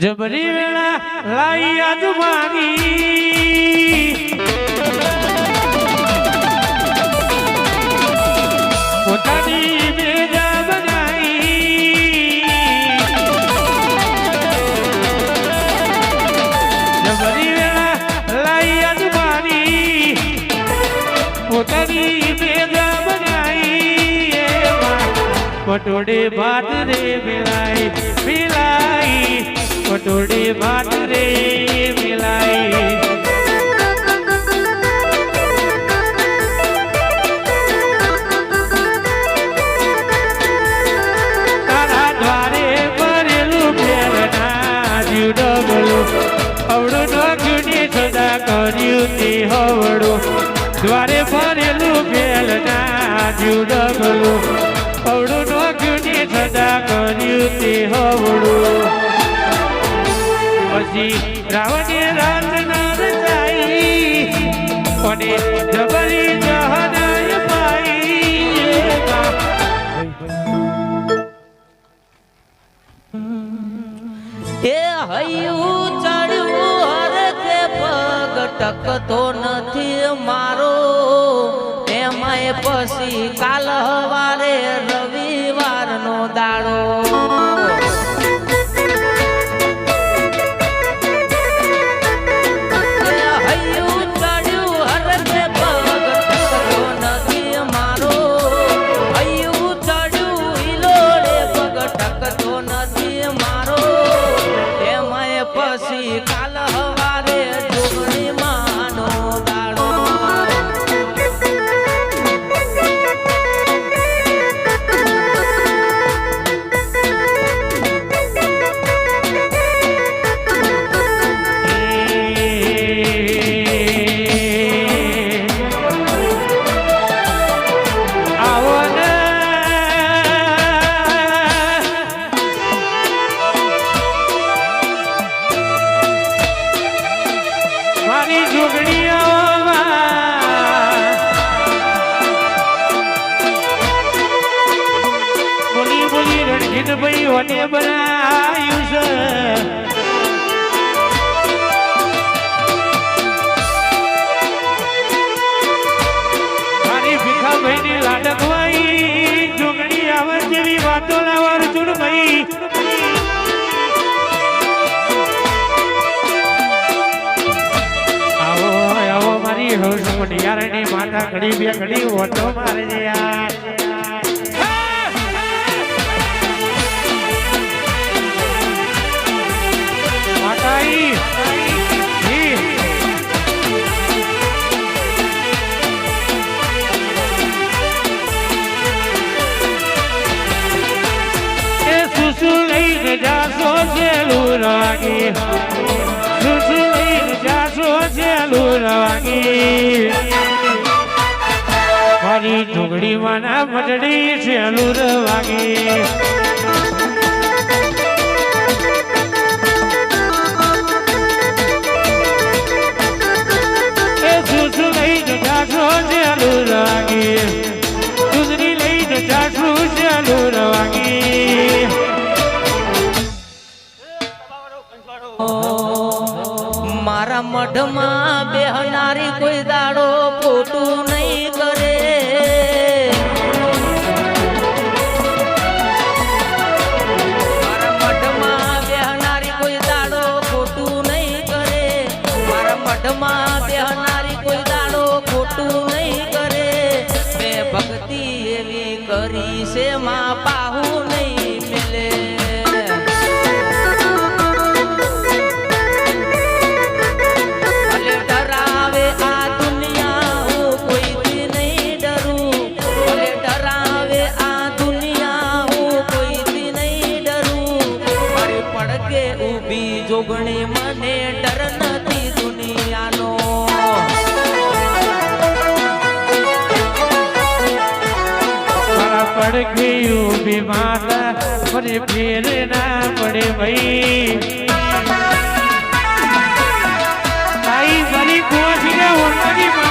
जबरी वेला लाई अजमानी पोतानी बेजा बनाई जबरी वेला लाई अजमानी पोतानी बेजा बनाई पटोड़े भात रे मिलाई मिलाई पटोड़े भात रे मिलाई तारा द्वारे भरेलू भेलना जीव डबलो अवड़ो नखनी सदा कर्यु ते हवड़ो द्वारे भरेलू भेलना जीव डबलो अवड़ो नखनी सदा कर्यु ते हवड़ो પછી રાવણે રાત ના રચાઈ કોને જબરી જહનાય પાઈ એ હૈયું ચડ્યું હરખે પગ ટકતો નથી મારો એમાંય પછી કાલ હવારે રવિવારનો દાડો भाई होने बनायु से मारी भीखा भाई ने लाडक भाई जोगड़ी आवर जेवी वातो लावर चुड़ भाई आओ आओ मारी होश मुनियारनी माता घड़ी भी घड़ी वोटो मारे यार मारी ढोगड़ी माना मजड़ी सेलूर वागी सुसु लई जासो सेलूर वागी सुसरी लई जासो सेलूर वागी मारा मढ़मा बेहनारी कोई दाड़ो फोटू नहीं करे मारा मढ़मा बेहनारी कोई दाड़ो फोटू नहीं करे मारा मढ़मा बेहनारी कोई दाड़ो फोटू नहीं करे मैं भक्ति एवी करी से माँ पाहू नहीं मिले जोगणी मने डर नथी दुनियानो पड़ गई बीमार परे फेर ना पड़े भाई आई बड़ी कोशिश है